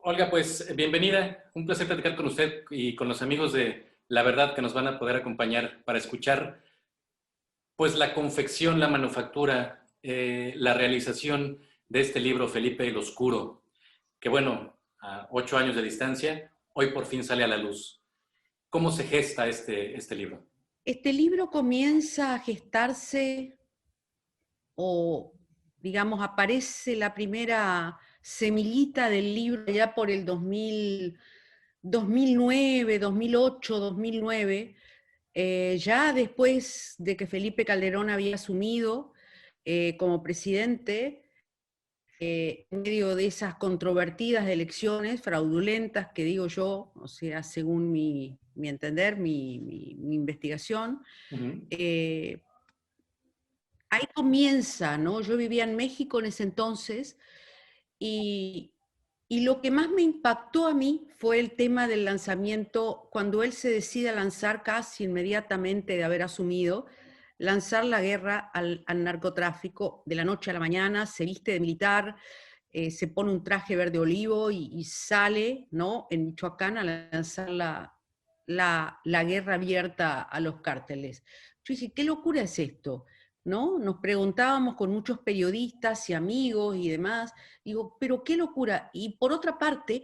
Olga, pues bienvenida. Un placer platicar con usted y con los amigos de La Verdad que nos van a poder acompañar para escuchar pues la confección, la manufactura, la realización de este libro Felipe el Oscuro, que bueno, a 8 años de distancia, hoy por fin sale a la luz. ¿Cómo se gesta este libro? Este libro comienza a gestarse o, digamos, aparece la primera semillita del libro ya por el 2009, 2008, 2009, ya después de que Felipe Calderón había asumido como presidente, en medio de esas controvertidas elecciones fraudulentas que digo yo, o sea, según mi entender, mi investigación, Ujú. eh, ahí comienza, ¿no? Yo vivía en México en ese entonces y, y lo que más me impactó a mí fue el tema del lanzamiento, cuando él se decide a lanzar casi inmediatamente de haber asumido, lanzar la guerra al narcotráfico de la noche a la mañana, se viste de militar, se pone un traje verde olivo y sale, ¿no? En Michoacán a lanzar la guerra abierta a los cárteles. Yo dije, ¿qué locura es esto? ¿No? Nos preguntábamos con muchos periodistas y amigos y demás, digo, pero qué locura. Y por otra parte,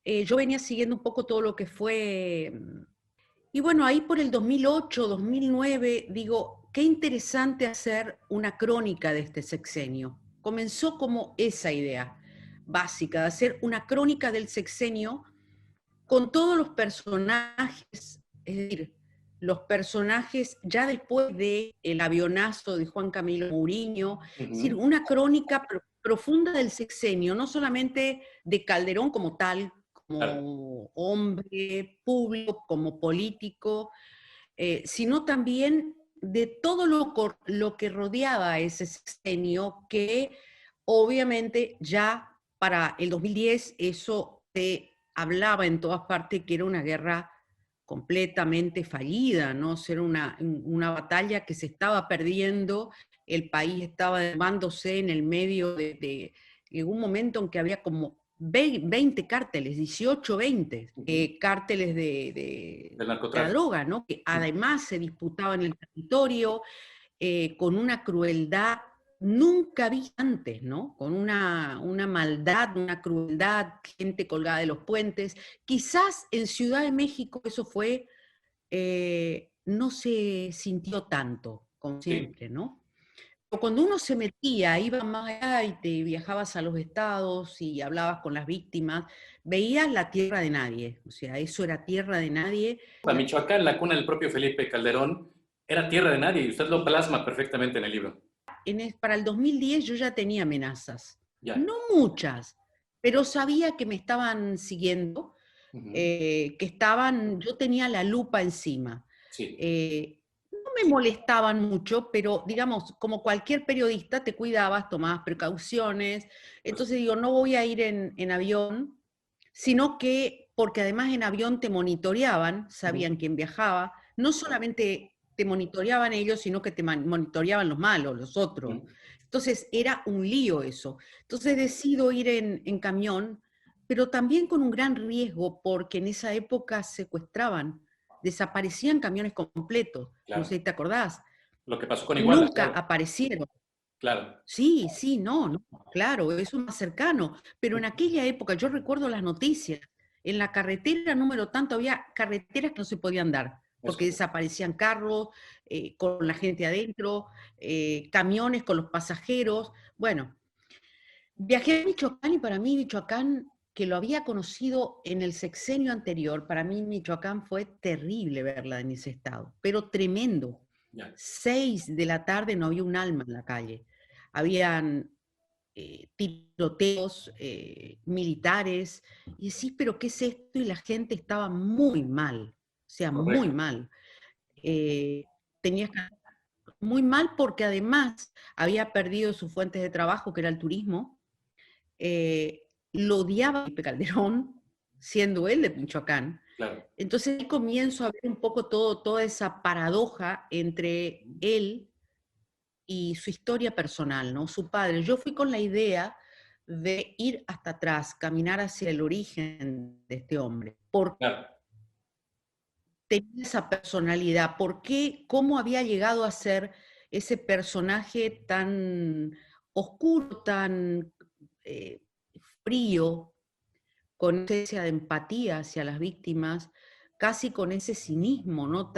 yo venía siguiendo un poco todo lo que fue, y bueno, ahí por el 2008, 2009, digo, qué interesante hacer una crónica de este sexenio. Comenzó como esa idea básica, de hacer una crónica del sexenio con todos los personajes, es decir, los personajes ya después del avionazo de Juan Camilo Mourinho, es decir, Ujú. una crónica profunda del sexenio, no solamente de Calderón como tal, Claro. como hombre público, como político, sino también de todo lo que rodeaba a ese sexenio, que obviamente ya para el 2010 eso se hablaba en todas partes que era una guerra completamente fallida, ¿no? Era una batalla que se estaba perdiendo, el país estaba derrambándose en el medio en un momento en que había como 20 cárteles, 18, 20 Ujú. cárteles Del de la narcotráfico. droga, ¿no? Que Ujú. además se disputaban el territorio con una crueldad nunca vista antes, ¿no? Con una maldad, una crueldad, gente colgada de los puentes. Quizás en Ciudad de México eso fue, no se sintió tanto, como Sí. siempre, ¿no? Pero cuando uno se metía, iba más allá y te viajabas a los estados y hablabas con las víctimas, veías la tierra de nadie, o sea, eso era tierra de nadie. A Michoacán, la cuna del propio Felipe Calderón, era tierra de nadie y usted lo plasma perfectamente en el libro. Para el 2010 yo ya tenía amenazas, Ya. no muchas, pero sabía que me estaban siguiendo, Ujú. yo tenía la lupa encima. Sí. No me molestaban mucho, pero digamos, como cualquier periodista, te cuidabas, tomabas precauciones. Pues, Entonces digo, no voy a ir en avión, sino que, porque además en avión te monitoreaban, ujú. sabían quién viajaba, no solamente te monitoreaban ellos, sino que te monitoreaban los malos, los otros. Ujú. Entonces era un lío eso. Entonces decido ir en camión, pero también con un gran riesgo, porque en esa época secuestraban, desaparecían camiones completos, no sé Claro. si te acordás, Lo que pasó con Iguala, nunca claro. aparecieron. Claro. Sí, sí, no, no, claro, eso es más cercano, pero en aquella época yo recuerdo las noticias, en la carretera número tanto había carreteras que no se podían dar, Es porque correcto. desaparecían carros con la gente adentro, camiones con los pasajeros. Bueno, viajé a Michoacán y para mí Michoacán, que lo había conocido en el sexenio anterior, para mí Michoacán fue terrible verla en ese estado, pero tremendo. Ya. 6 de la tarde no había un alma en la calle. Habían tiroteos militares, y decís, pero ¿qué es esto? Y la gente estaba muy mal, o sea, muy Correcto. mal. Eh, tenías que muy mal porque además había perdido sus fuentes de trabajo, que era el turismo. Lo odiaba Felipe Calderón, siendo él de Michoacán. Claro. Entonces ahí comienzo a ver un poco toda esa paradoja entre él y su historia personal, ¿no? Su padre. Yo fui con la idea de ir hasta atrás, caminar hacia el origen de este hombre. ¿Por qué Claro, tenía esa personalidad? ¿Por qué? ¿Cómo había llegado a ser ese personaje tan oscuro, tan eh, frío, con esencia de empatía hacia las víctimas, casi con ese cinismo, ¿no?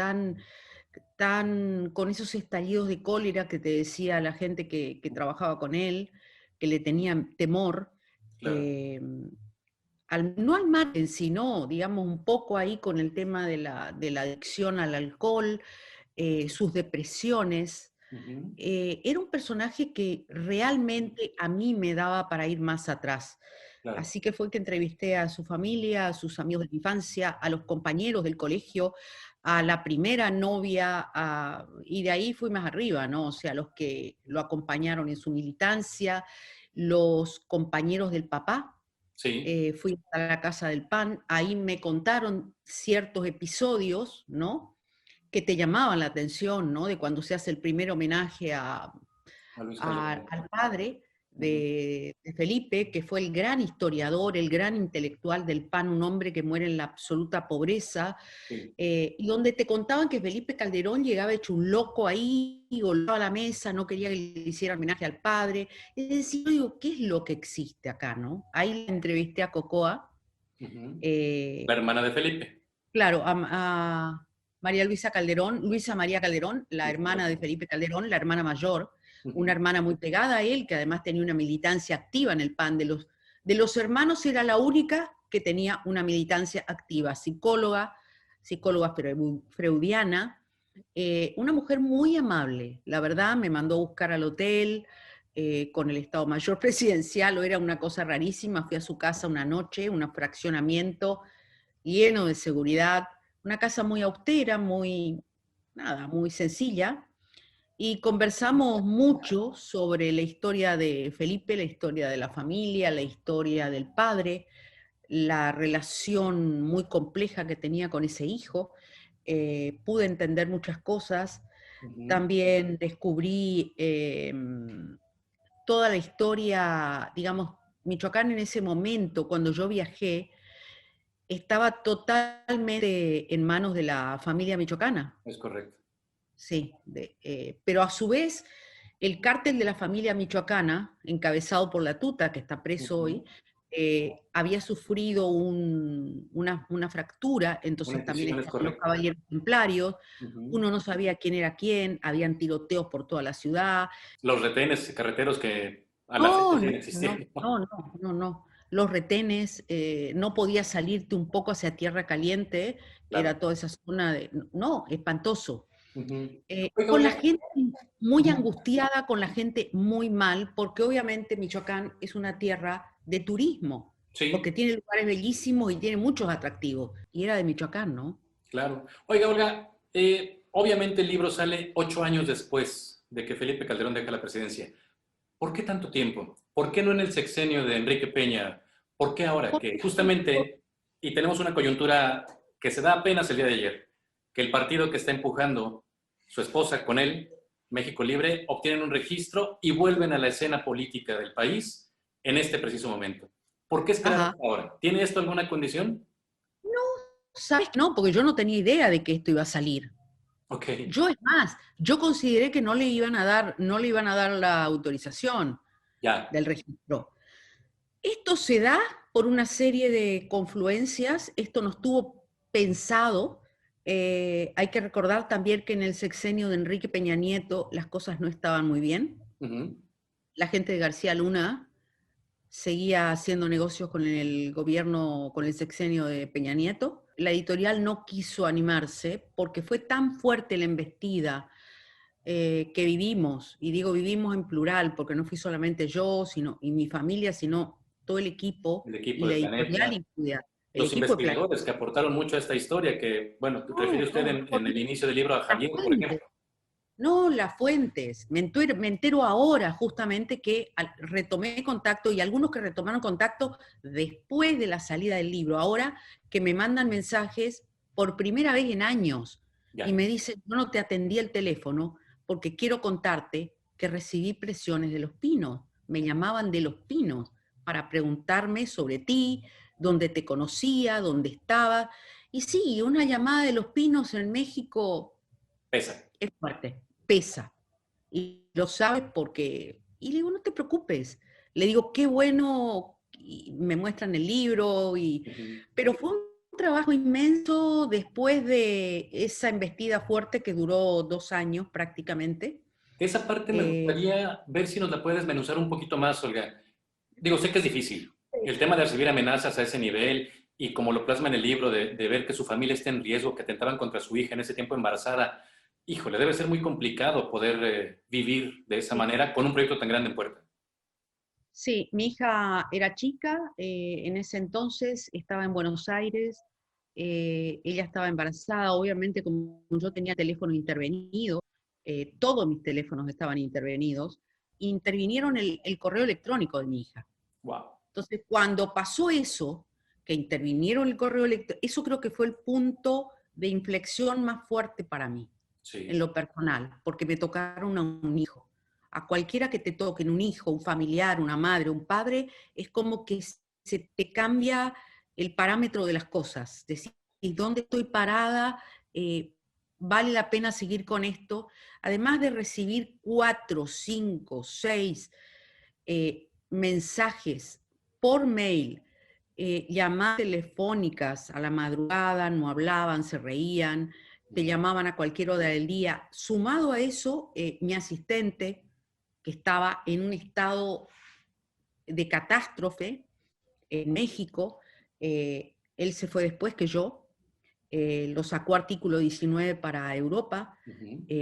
Con esos estallidos de cólera que te decía la gente que trabajaba con él, que le tenían temor, claro. eh, no al margen, sino, digamos, un poco ahí con el tema de la adicción al alcohol, sus depresiones. Ujú, Era un personaje que realmente a mí me daba para ir más atrás. claro, Así que fue que entrevisté a su familia, a sus amigos de la infancia, a los compañeros del colegio, a la primera novia, y de ahí fui más arriba, ¿no? O sea, los que lo acompañaron en su militancia, los compañeros del papá. sí, Fui a la Casa del Pan, ahí me contaron ciertos episodios, ¿no? Que te llamaban la atención, ¿no? De cuando se hace el primer homenaje a Luis Calderón. al padre Ujú, de Felipe, que fue el gran historiador, el gran intelectual del PAN, un hombre que muere en la absoluta pobreza, sí, y donde te contaban que Felipe Calderón llegaba hecho un loco ahí, golpeaba la mesa, no quería que le hiciera homenaje al padre. Es decir, yo digo, ¿qué es lo que existe acá, no? Ahí la entrevisté a Cocoa, ujú. eh, La hermana de Felipe. claro, a María Luisa Calderón, Luisa María Calderón, la Sí, hermana de correcto. Felipe Calderón, la hermana mayor, una Ujú, hermana muy pegada a él, que además tenía una militancia activa en el PAN. De los hermanos era la única que tenía una militancia activa, psicóloga freudiana, una mujer muy amable, la verdad, me mandó a buscar al hotel con el Estado Mayor Presidencial, o era una cosa rarísima, fui a su casa una noche, un fraccionamiento lleno de seguridad, una casa muy austera, nada, muy sencilla, y conversamos mucho sobre la historia de Felipe, la historia de la familia, la historia del padre, la relación muy compleja que tenía con ese hijo. Pude entender muchas cosas. ujú. También descubrí toda la historia, digamos, Michoacán en ese momento, cuando yo viajé, estaba totalmente en manos de la familia michoacana, Es correcto. sí, pero a su vez el cártel de la familia michoacana, encabezado por la Tuta, que está preso Ujú. hoy, había sufrido una fractura, Una entonces también escisión es estaban los correcto. caballeros templarios, Ujú. uno no sabía quién era quién, habían tiroteos por toda la ciudad. Los retenes carreteros que a la fecha No, siguen no, existiendo. no, no, no, no. Los retenes, no podías salirte un poco hacia tierra caliente, Claro. era toda esa zona de... No, espantoso. Ujú. Oiga, Con la Olga. gente muy Ujú. angustiada, con la gente muy mal, porque obviamente Michoacán es una tierra de turismo, porque Sí, tiene lugares bellísimos y tiene muchos atractivos. Y era de Michoacán, ¿no? claro. Oiga, Olga, obviamente el libro sale 8 años después de que Felipe Calderón deja la presidencia. ¿Por qué tanto tiempo? ¿Por qué no en el sexenio de Enrique Peña? ¿Por qué ahora? Que justamente, y tenemos una coyuntura que se da apenas el día de ayer, que el partido que está empujando su esposa con él, México Libre, obtienen un registro y vuelven a la escena política del país en este preciso momento. ¿Por qué esperar Ajá. hasta ahora? ¿Tiene esto alguna condición? ¿Sabes? No, porque yo no tenía idea de que esto iba a salir. Ok, Yo, es más, yo consideré que no le iban a dar la autorización ya, del registro. Esto se da por una serie de confluencias, esto no estuvo pensado. Hay que recordar también que en el sexenio de Enrique Peña Nieto las cosas no estaban muy bien. ujú, La gente de García Luna seguía haciendo negocios con el gobierno, con el sexenio de Peña Nieto. La editorial no quiso animarse porque fue tan fuerte la embestida que vivimos, y digo vivimos en plural, porque no fui solamente yo y mi familia, sino todo el equipo el y equipo de la editorial Planeta, incluida, el los equipo de Planeta. investigadores que aportaron mucho a esta historia, que, bueno, refiere No, usted no, en el inicio del libro a las Javier, por fuentes, ejemplo. no las fuentes. Me entero ahora justamente que retomé contacto, y algunos que retomaron contacto después de la salida del libro, ahora que me mandan mensajes por primera vez en años y Ya. me dicen, yo no te atendí el teléfono porque quiero contarte que recibí presiones de Los Pinos, me llamaban de Los Pinos para preguntarme sobre ti, dónde te conocía, dónde estaba. Y sí, una llamada de Los Pinos en México Pesa. es fuerte, pesa. Y lo sabes porque... Y le digo, no te preocupes. Le digo, qué bueno, y me muestran el libro, pero fue un trabajo inmenso después de esa embestida fuerte que duró 2 años prácticamente. Esa parte me Eh, gustaría ver si nos la puedes desmenuzar un poquito más, Olga. Digo, sé que es difícil. El tema de recibir amenazas a ese nivel y como lo plasma en el libro, de ver que su familia está en riesgo, que atentaban contra su hija en ese tiempo embarazada, híjole, debe ser muy complicado poder vivir de esa manera con un proyecto tan grande en puerta. Sí, mi hija era chica, en ese entonces estaba en Buenos Aires, ella estaba embarazada, obviamente como yo tenía teléfono intervenido, todos mis teléfonos estaban intervenidos, intervinieron el correo electrónico de mi hija. Wow. Entonces, cuando pasó eso, que intervinieron el correo electrónico, eso creo que fue el punto de inflexión más fuerte para mí, en Sí, lo personal, porque me tocaron a un hijo. A cualquiera que te toquen, un hijo, un familiar, una madre, un padre, es como que se te cambia el parámetro de las cosas. Decir, ¿dónde estoy parada? ¿Vale la pena seguir con esto? Además de recibir 4, 5, 6 mensajes por mail, llamadas telefónicas a la madrugada, no hablaban, se reían, te llamaban a cualquier hora del día. Sumado a eso, mi asistente, que estaba en un estado de catástrofe en México, él se fue después que yo, lo sacó artículo 19 para Europa.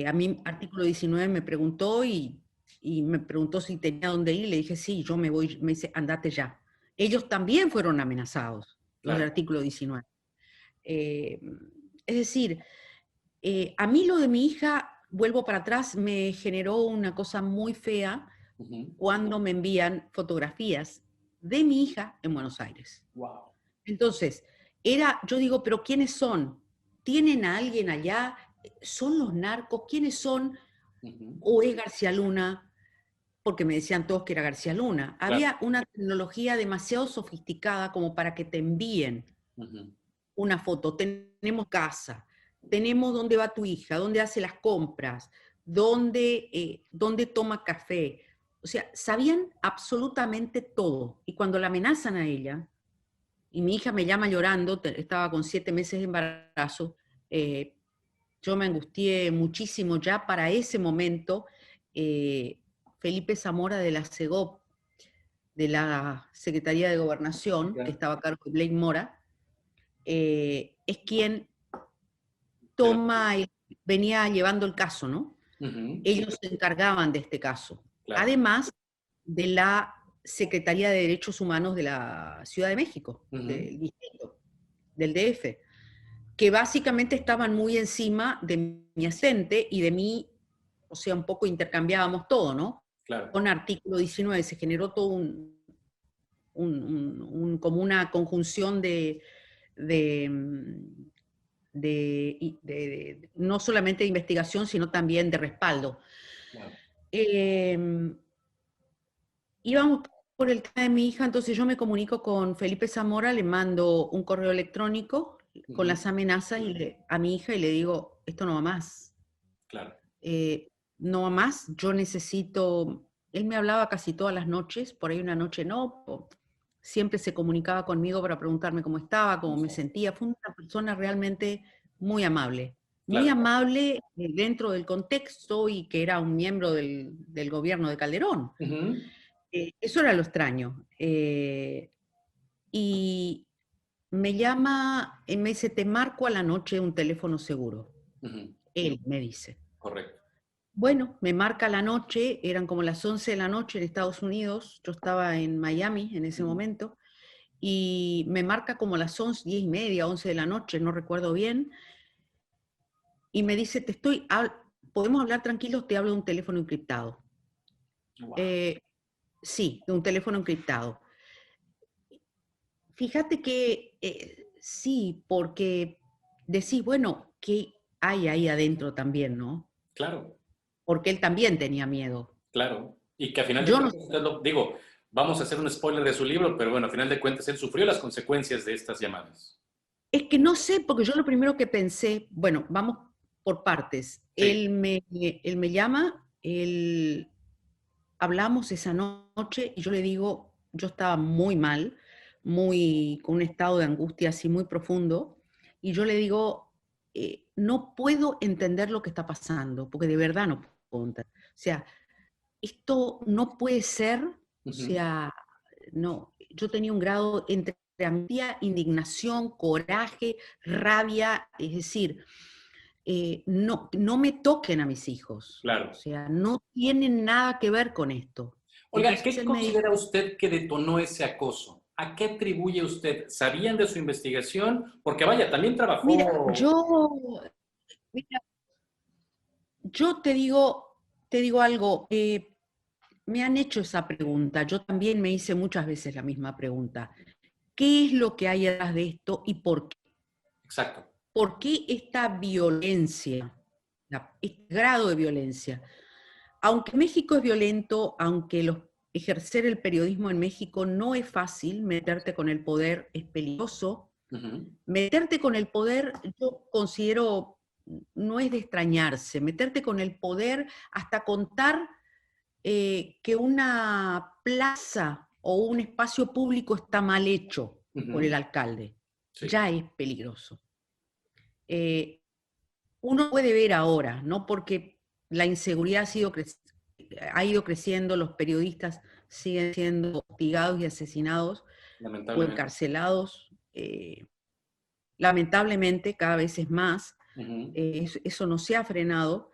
A mí artículo 19 me preguntó y me preguntó si tenía dónde ir, le dije, sí, yo me voy, me dice, andate ya. Ellos también fueron amenazados, los del claro. artículo 19. Eh, es decir, a mí lo de mi hija, vuelvo para atrás, me generó una cosa muy fea cuando me envían fotografías de mi hija en Buenos Aires. Wow. Entonces, yo digo, pero ¿quiénes son? ¿Tienen a alguien allá? ¿Son los narcos? ¿Quiénes son? ¿O es García Luna? Porque me decían todos que era García Luna. Claro. Había una tecnología demasiado sofisticada como para que te envíen una foto. Tenemos casa, tenemos dónde va tu hija, dónde hace las compras, dónde toma café. O sea, sabían absolutamente todo. Y cuando la amenazan a ella, y mi hija me llama llorando, estaba con 7 meses de embarazo, eh, yo me angustié muchísimo ya para ese momento. Felipe Zamora de la CEGOP, de la Secretaría de Gobernación, que estaba a cargo de Blake Mora, es quien venía llevando el caso, ¿no? Ellos se encargaban de este caso. Claro. Además de la Secretaría de Derechos Humanos de la Ciudad de México, del distrito, del DF, que básicamente estaban muy encima de mi ascente y de mí, o sea, un poco intercambiábamos todo, ¿no? Claro. Con artículo 19 se generó todo como una conjunción no solamente de investigación, sino también de respaldo. Claro. Íbamos por el tema de mi hija, entonces yo me comunico con Felipe Zamora, le mando un correo electrónico con las amenazas a mi hija y le digo, esto no va más. Claro. No va más, yo necesito... Él me hablaba casi todas las noches, por ahí una noche no, siempre se comunicaba conmigo para preguntarme cómo estaba, cómo me sentía. Fue una persona realmente muy amable. Muy Claro. amable dentro del contexto y que era un miembro del gobierno de Calderón. Eso era lo extraño. Y me llama, me dice, te marco a la noche un teléfono seguro. Él me dice. Correcto. Bueno, me marca la noche, eran como las 11 de la noche en Estados Unidos, yo estaba en Miami en ese momento, y me marca como las 11, 10:30, 11 de la noche, no recuerdo bien, y me dice, podemos hablar tranquilos, te hablo de un teléfono encriptado. Wow. Sí, de un teléfono encriptado. Fíjate que sí, porque decís, bueno, ¿qué hay ahí adentro también, no? Claro. Porque él también tenía miedo. Claro. Y que al final de Yo no cuentas, digo, Vamos a hacer un spoiler de su libro, pero bueno, a final de cuentas él sufrió las consecuencias de estas llamadas. Es que no sé, porque yo lo primero que pensé, bueno, vamos por partes. Sí, Él me llama, hablamos esa noche y yo le digo, yo estaba muy mal, muy con un estado de angustia así muy profundo, y yo le digo, no puedo entender lo que está pasando, porque de verdad no puedo entender. O sea, esto no puede ser, o ujú, sea, no, yo tenía un grado entre angustia, indignación, coraje, rabia, es decir, no, no me toquen a mis hijos, o claro. sea, no tienen nada que ver con esto. Oiga, Entonces ¿qué él me dijo, considera usted que detonó ese acoso? ¿A qué atribuye usted? ¿Sabían de su investigación? Porque vaya, también mira, trabajó. mira, yo te digo algo, me han hecho esa pregunta, yo también me hice muchas veces la misma pregunta. ¿Qué es lo que hay detrás de esto y por qué? Exacto. ¿Por qué esta violencia, este grado de violencia? Aunque México es violento, aunque ejercer el periodismo en México no es fácil, meterte con el poder es peligroso. Ujú, Meterte con el poder, yo considero, no es de extrañarse, meterte con el poder hasta contar que una plaza o un espacio público está mal hecho por el ujú, alcalde, sí, ya es peligroso. Eh, Uno puede ver ahora, ¿no? Porque la inseguridad ha ido creciendo, los periodistas siguen siendo hostigados y asesinados o lamentablemente. encarcelados, lamentablemente cada vez es más, Ujú, eso no se ha frenado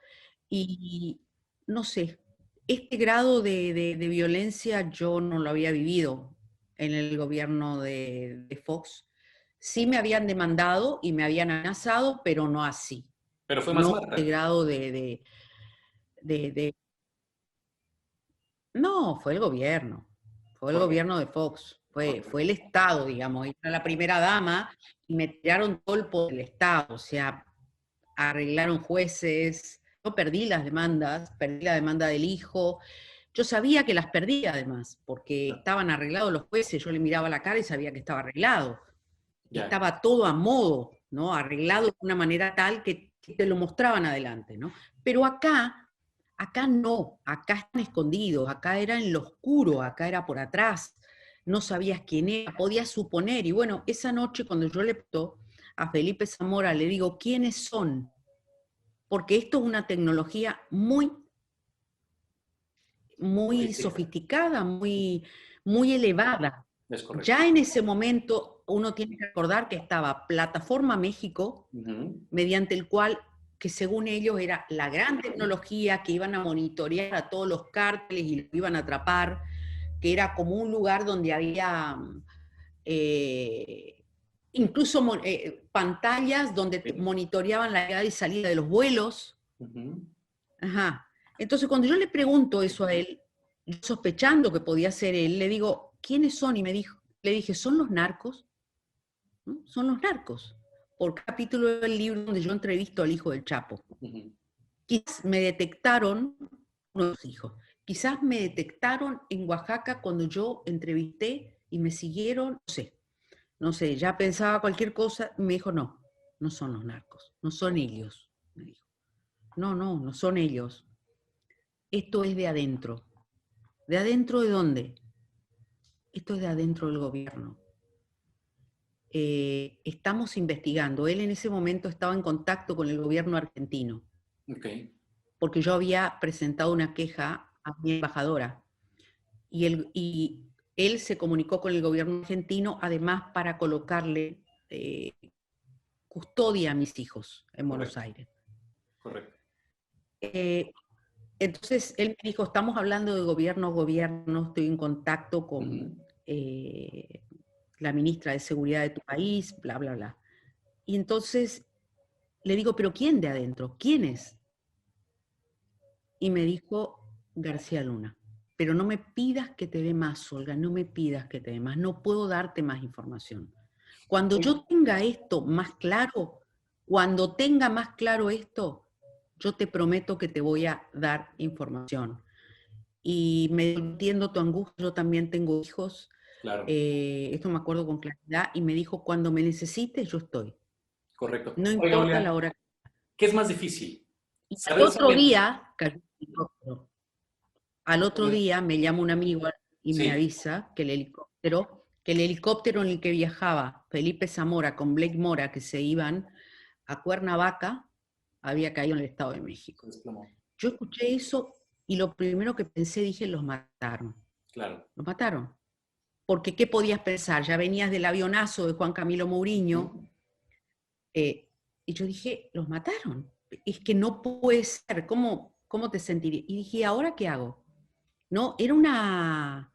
y no sé, este grado de violencia yo no lo había vivido en el gobierno de Fox. Sí me habían demandado y me habían amenazado, pero no así. pero fue más No este Marta. grado de. No, fue el Correcto. gobierno de Fox, fue Correcto. el Estado, digamos. Era la primera dama y me tiraron todo el poder del Estado, o sea, arreglaron jueces. Yo perdí la demanda del hijo. Yo sabía que las perdía además, porque estaban arreglados los jueces, yo le miraba la cara y sabía que estaba arreglado. Ya. Estaba todo a modo, ¿no? Arreglado de una manera tal que te lo mostraban adelante, ¿no? Pero acá no, acá están escondidos, acá era en lo oscuro, acá era por atrás, no sabías quién era, podías suponer. Y bueno, esa noche cuando yo le pregunto a Felipe Zamora, le digo, ¿quiénes son? Porque esto es una tecnología muy, muy Sofisticado. sofisticada, muy elevada. Es correcto. Ya en ese momento uno tiene que recordar que estaba Plataforma México, Ujú, mediante el cual, que según ellos era la gran tecnología que iban a monitorear a todos los cárteles y los iban a atrapar, que era como un lugar donde había eh, incluso pantallas donde sí, monitoreaban la llegada y salida de los vuelos. ujú. Ajá. Entonces, cuando yo le pregunto eso a él, sospechando que podía ser él, le digo, ¿quiénes son? Y le dije, son los narcos, ¿no? Son los narcos. Por capítulo del libro donde yo entrevisto al hijo del Chapo. Ujú. Quizás me detectaron, unos hijos, quizás me detectaron en Oaxaca cuando yo entrevisté y me siguieron, no sé, ya pensaba cualquier cosa, y me dijo, no, no son los narcos, no son ellos, me dijo. No, no, no son ellos. Esto es de adentro. ¿De adentro de dónde? Esto es de adentro del gobierno. Estamos investigando. Él en ese momento estaba en contacto con el gobierno argentino, Ok. porque yo había presentado una queja a mi embajadora y él se comunicó con el gobierno argentino además para colocarle custodia a mis hijos en Buenos Correcto. Aires. Correcto. Eh, entonces él me dijo, estamos hablando de gobierno, gobierno, estoy en contacto con Ujú. la ministra de Seguridad de tu país, bla, bla, bla. Y entonces le digo, ¿pero quién de adentro? ¿Quién es? Y me dijo García Luna. Pero no me pidas que te dé más, Olga, no me pidas que te dé más, no puedo darte más información. Cuando Oye, yo tenga esto más claro, cuando tenga más claro esto, yo te prometo que te voy a dar información. y me entiendo tu angustia, yo también tengo hijos, Claro, esto me acuerdo con claridad, y me dijo, cuando me necesites, yo estoy. correcto. No Oiga, importa la Olga, hora. ¿qué es más difícil? Y al Saber otro saber. día, cayó el helicóptero. Al otro día me llama un amigo y me Sí. avisa que el helicóptero en el que viajaba Felipe Zamora con Blake Mora, que se iban a Cuernavaca, había caído en el Estado de México. Se desplomó. Yo escuché eso y lo primero que pensé, dije, los mataron. Claro. Los mataron. Porque ¿qué podías pensar? Ya venías del avionazo de Juan Camilo Mourinho, y yo dije, los mataron. Es que no puede ser. ¿Cómo te sentirías? Y dije, ¿ahora qué hago? No, era una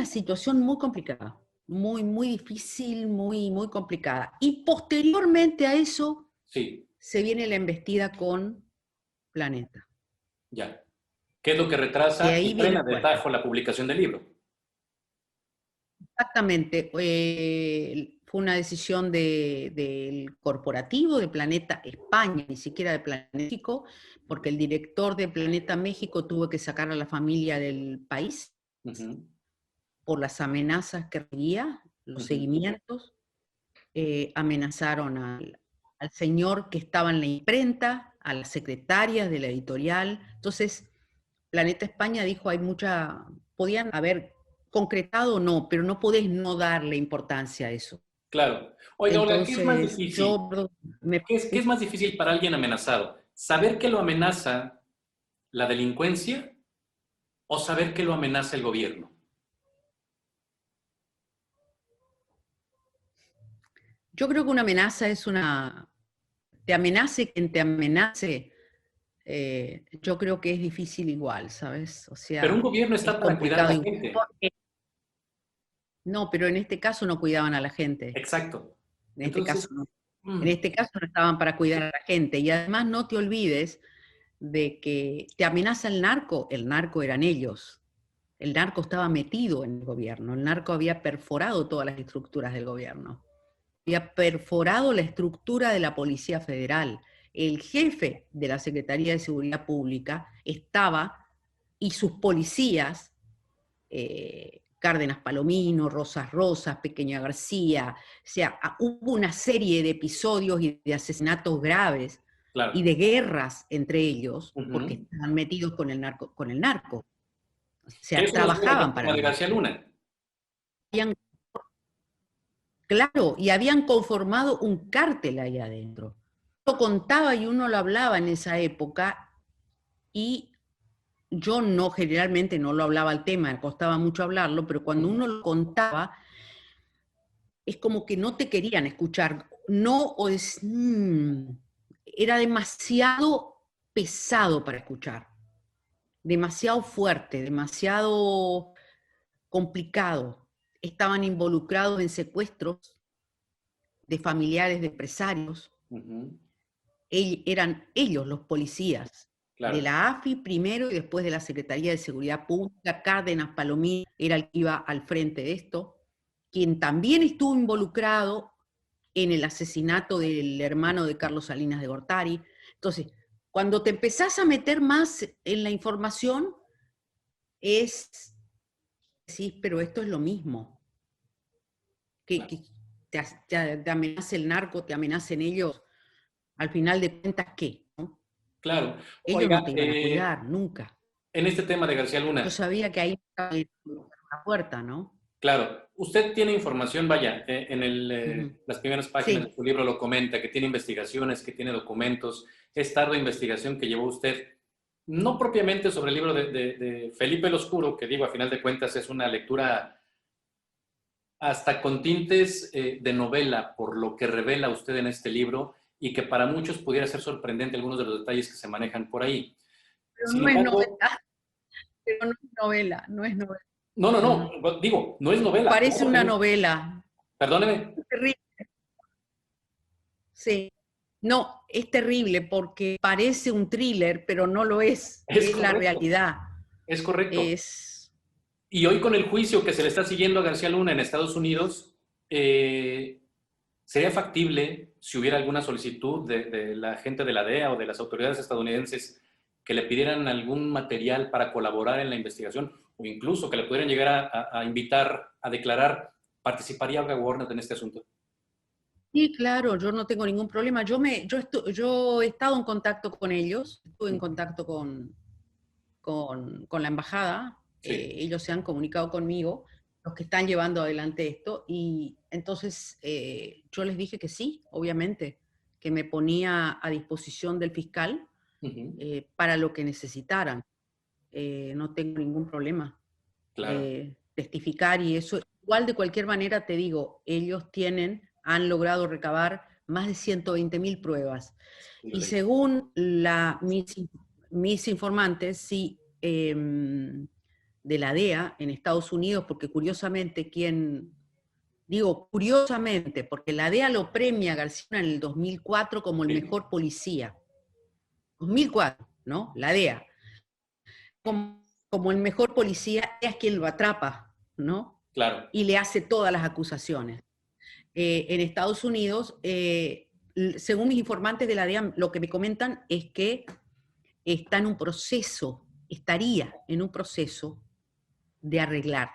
situación muy complicada, muy, muy difícil, muy, muy complicada. Y posteriormente a eso Sí, se viene la embestida con Planeta. ya. ¿Qué es lo que De retrasa y ahí viene frena de fuerte. tajo la publicación del libro? Exactamente. Fue una decisión del corporativo de Planeta España, ni siquiera de Planeta México, porque el director de Planeta México tuvo que sacar a la familia del país Ujú, por las amenazas que recibía, los ujú. seguimientos. Amenazaron al señor que estaba en la imprenta, a las secretarias de la editorial. Entonces, Planeta España dijo, podían haber concretado o no, pero no podés no darle importancia a eso. Claro. Oiga, Olga, ¿qué es más Entonces, difícil? ¿Qué es más difícil para alguien amenazado? ¿Saber que lo amenaza la delincuencia o saber que lo amenaza el gobierno? yo creo que una amenaza es te amenace quien te amenace, yo creo que es difícil igual, ¿sabes? O Pero un sea, gobierno es está por cuidar a complicado la igual. gente. No, pero en este caso no cuidaban a la gente. Exacto. En este caso Entonces, no. En mm, este caso no estaban para cuidar a la gente. Y además no te olvides de que te amenaza el narco eran ellos. El narco estaba metido en el gobierno, el narco había perforado todas las estructuras del gobierno, había perforado la estructura de la Policía Federal. El jefe de la Secretaría de Seguridad Pública estaba, y sus policías, Cárdenas Palomino, Rosas Rosas, Pequeña García, o sea, hubo una serie de episodios y de asesinatos graves y claro. de guerras entre ellos, porque Ujú. estaban metidos con el narco. O Que sea, eso nos lleva a la trabajaban para víctima el de narco. García Luna. Habían, claro, y habían conformado un cártel ahí adentro. Lo contaba y uno lo hablaba en esa época, y yo no, generalmente no lo hablaba al tema, me costaba mucho hablarlo, pero cuando Ujú. uno lo contaba, es como que no te querían escuchar. No, era demasiado pesado para escuchar, demasiado fuerte, demasiado complicado. Estaban involucrados en secuestros de familiares de empresarios. Ujú. Eran ellos los policías de Claro. la AFI primero y después de la Secretaría de Seguridad Pública. Cárdenas Palomín era el que iba al frente de esto, quien también estuvo involucrado en el asesinato del hermano de Carlos Salinas de Gortari. Entonces, cuando te empezás a meter más en la información, sí, pero esto es lo mismo, Claro. que te amenaza el narco, te amenacen ellos, al final de cuentas, ¿qué? ¿No? Claro. Ellos no Oiga, te iban a cuidar, nunca. en este tema de García Yo Luna, sabía que ahí estaba la puerta, ¿no? claro, usted tiene información, vaya, Ujú. las primeras páginas de Sí, su libro lo comenta, que tiene investigaciones, que tiene documentos, es ardua investigación que llevó usted, no propiamente sobre el libro de Felipe el Oscuro, que digo, a final de cuentas es una lectura hasta con tintes de novela, por lo que revela usted en este libro, y que para muchos pudiera ser sorprendente algunos de los detalles que se manejan por ahí. pero Sin no es embargo, novela, pero no es novela, no es novela. no, no, Ujú. no, digo, no es novela, Parece todo una tenemos, novela. perdóneme, Es terrible, sí. No, es terrible porque parece un thriller, pero no lo es es la correcto, realidad. es correcto. Es, Y hoy con el juicio que se le está siguiendo a García Luna en Estados Unidos, ¿sería factible, si hubiera alguna solicitud de la gente de la DEA o de las autoridades estadounidenses, que le pidieran algún material para colaborar en la investigación, o incluso que le pudieran llegar a invitar a declarar, ¿participaría Olga Warner en este asunto? Sí, claro, yo no tengo ningún problema. Yo he estado en contacto con ellos, estuve en contacto con la embajada, Sí. ellos se han comunicado conmigo, los que están llevando adelante esto, y entonces yo les dije que sí, obviamente, que me ponía a disposición del fiscal para lo que necesitaran. No tengo ningún problema Claro. de testificar y eso. Igual de cualquier manera te digo, han logrado recabar más de 120.000 pruebas. Y Híjole. según mis informantes, sí, de la DEA en Estados Unidos, porque curiosamente digo curiosamente, porque la DEA lo premia a García en el 2004 como el Sí, mejor policía. 2004, ¿no? La DEA. Como el mejor policía es quien lo atrapa, ¿no? claro. Y le hace todas las acusaciones. En Estados Unidos, según mis informantes de la DEA, lo que me comentan es que estaría en un proceso de arreglar.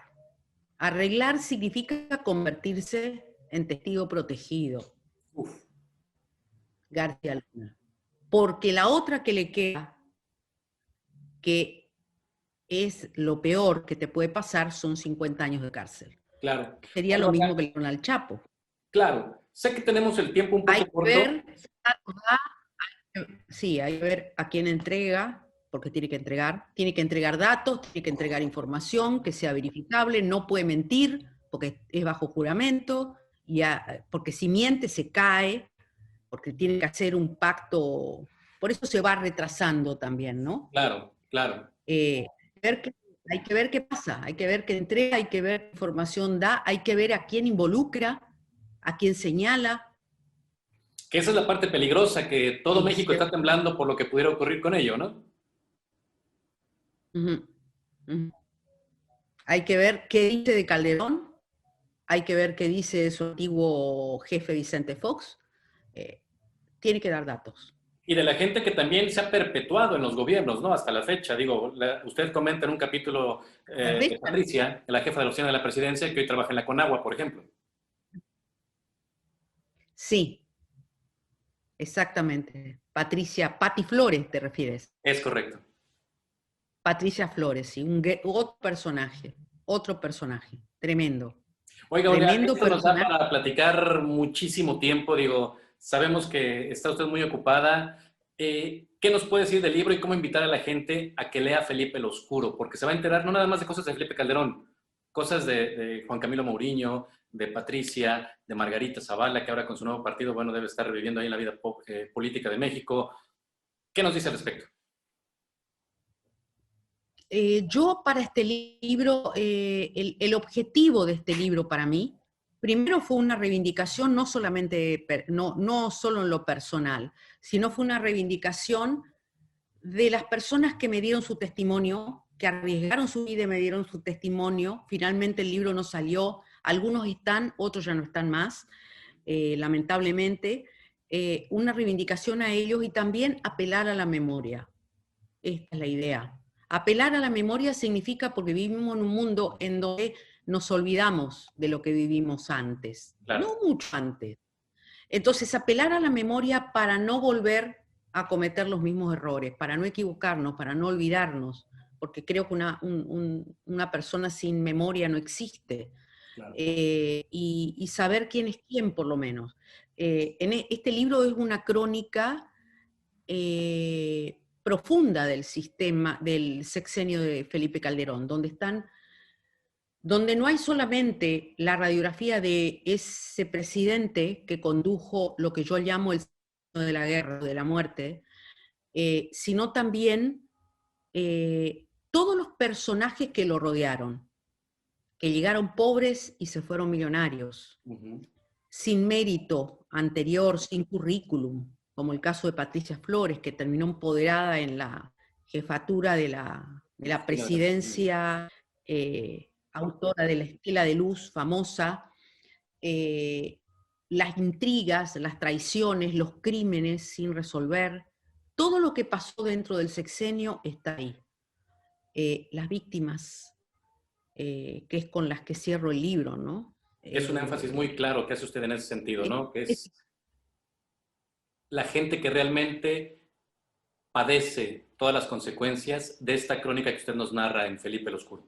Arreglar significa convertirse en testigo protegido, Uf, García Luna. Porque la otra que le queda, que es lo peor que te puede pasar, son 50 años de cárcel. claro. Sería lo Bueno, mismo que le dieron al Chapo. claro. Sé que tenemos el tiempo un Hay poco que corto. ver, sí, hay que ver a quién entrega, porque tiene que entregar datos, tiene que entregar información que sea verificable, no puede mentir, porque es bajo juramento, porque si miente se cae, porque tiene que hacer un pacto, por eso se va retrasando también, ¿no? Claro, claro. Eh, hay que ver qué pasa, hay que ver qué entrega, hay que ver qué información da, hay que ver a quién involucra, a quién señala. Que esa es la parte peligrosa, que todo Y México está temblando por lo que pudiera ocurrir con ello, ¿no? ujú, ujú. Hay que ver qué dice de Calderón, hay que ver qué dice su antiguo jefe Vicente Fox. Eh, Tiene que dar datos. Y de la gente que también se ha perpetuado en los gobiernos, ¿no? Hasta la fecha. Digo, usted comenta en un capítulo La de fecha, Patricia, la jefa de la oficina de la presidencia, que hoy trabaja en la Conagua, por ejemplo. sí, exactamente. Pati Flores, ¿te refieres? Es correcto. Patricia Flores, sí, otro personaje, tremendo, Oiga, Olga, tremendo esto nos da personaje. para platicar muchísimo tiempo. Digo, sabemos que está usted muy ocupada. ¿Qué nos puede decir del libro y cómo invitar a la gente a que lea Felipe el Oscuro? Porque se va a enterar no nada más de cosas de Felipe Calderón, cosas de Juan Camilo Mourinho, de Patricia, de Margarita Zavala, que ahora con su nuevo partido, bueno, debe estar reviviendo ahí en la vida política de México. ¿Qué nos dice al respecto? Yo para este libro, el objetivo de este libro para mí, primero fue una reivindicación no solamente, no solo en lo personal, sino fue una reivindicación de las personas que me dieron su testimonio, que arriesgaron su vida y me dieron su testimonio. Finalmente el libro no salió, algunos están, otros ya no están más, lamentablemente. Una reivindicación a ellos y también apelar a la memoria. Esta es la idea. Apelar a la memoria significa porque vivimos en un mundo en donde nos olvidamos de lo que vivimos antes, Claro, no mucho antes. Entonces, apelar a la memoria para no volver a cometer los mismos errores, para no equivocarnos, para no olvidarnos, porque creo que una persona sin memoria no existe. claro. Y saber quién es quién, por lo menos. Este libro es una crónica profunda del sistema, del sexenio de Felipe Calderón, donde no hay solamente la radiografía de ese presidente que condujo lo que yo llamo el sexenio de la guerra, de la muerte, sino también todos los personajes que lo rodearon, que llegaron pobres y se fueron millonarios, Ujú. sin mérito anterior, sin currículum, como el caso de Patricia Flores, que terminó empoderada en la jefatura de la Una de las- presidencia, autora de la Estela de Luz famosa, eh, las intrigas, las traiciones, los crímenes sin resolver, todo lo que pasó dentro del sexenio está ahí. Las víctimas, que es con las que cierro el libro, ¿no? Es un énfasis muy claro que hace usted en ese sentido, ¿no? Que es la gente que realmente padece todas las consecuencias de esta crónica que usted nos narra en Felipe el Oscuro.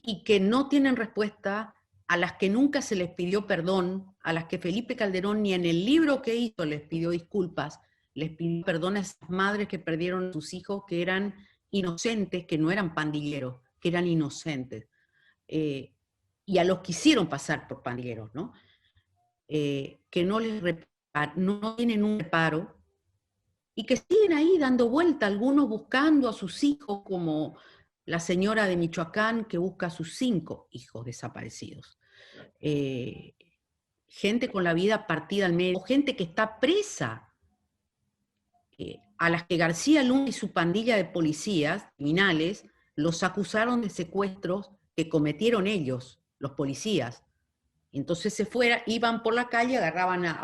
Y que no tienen respuesta, a las que nunca se les pidió perdón, a las que Felipe Calderón ni en el libro que hizo les pidió disculpas, les pidió perdón a esas madres que perdieron a sus hijos, que eran inocentes, que no eran pandilleros, que eran inocentes. Y a los que hicieron pasar por pandilleros, ¿no? Que no tienen un reparo, y que siguen ahí dando vuelta, algunos buscando a sus hijos, como la señora de Michoacán que busca a sus 5 hijos desaparecidos. Gente con la vida partida al medio, gente que está presa, a las que García Luna y su pandilla de policías criminales los acusaron de secuestros que cometieron ellos, los policías. Entonces iban por la calle, agarraban a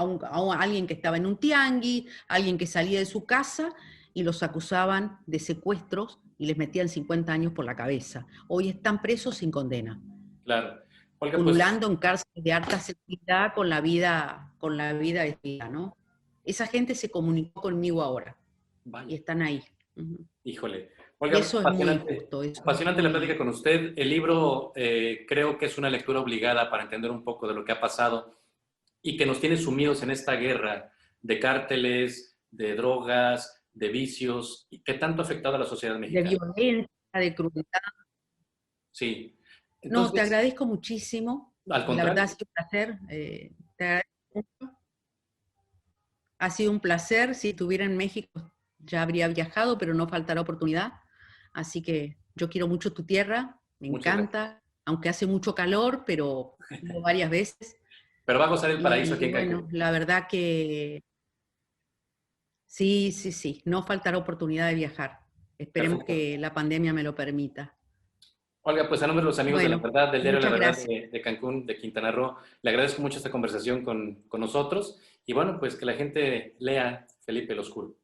alguien que estaba en un tianguis, alguien que salía de su casa, y los acusaban de secuestros y les metían 50 años por la cabeza. Hoy están presos sin condena. Claro. Olga, Pululando en cárceles de alta seguridad con la vida vestida, ¿no? Esa gente se comunicó conmigo ahora. Vaya. Y están ahí. Híjole. Olga, eso es muy injusto. Apasionante la plática con usted. El libro creo que es una lectura obligada para entender un poco de lo que ha pasado y que nos tiene sumidos en esta guerra de cárteles, de drogas, de vicios, y que tanto ha afectado a la sociedad mexicana. De violencia, de crueldad. Sí. Entonces, no, te agradezco muchísimo. Al contrario. La verdad ha sido un placer. Te agradezco mucho. Ha sido un placer. Si estuviera en México ya habría viajado, pero no faltará oportunidad. Así que yo quiero mucho tu tierra, me encanta, aunque hace mucho calor, pero varias veces. Pero va a gozar el paraíso aquí en Cancún. Bueno, la verdad que sí, no faltará oportunidad de viajar. Esperemos que la pandemia me lo permita. Olga, pues a nombre de los amigos de La Verdad, del diario La Verdad de Cancún, de Quintana Roo, le agradezco mucho esta conversación con nosotros y bueno, pues que la gente lea Felipe el Oscuro.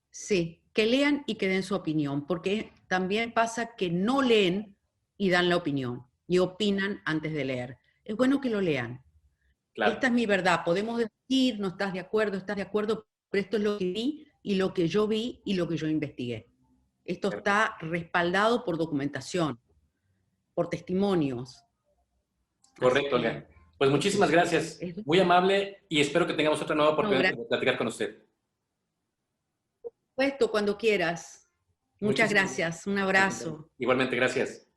Sí, que lean y que den su opinión, porque también pasa que no leen y dan la opinión y opinan antes de leer. Es bueno que lo lean. Claro. Esta es mi verdad. Podemos decir, no estás de acuerdo, pero esto es lo que vi y lo que yo vi y lo que yo investigué. Esto está respaldado por documentación, por testimonios. Correcto, Olga. Pues muchísimas gracias. Muy amable y espero que tengamos otra nueva oportunidad de platicar con usted. Por supuesto, cuando quieras. Muchas gracias. Un abrazo. Igualmente, gracias.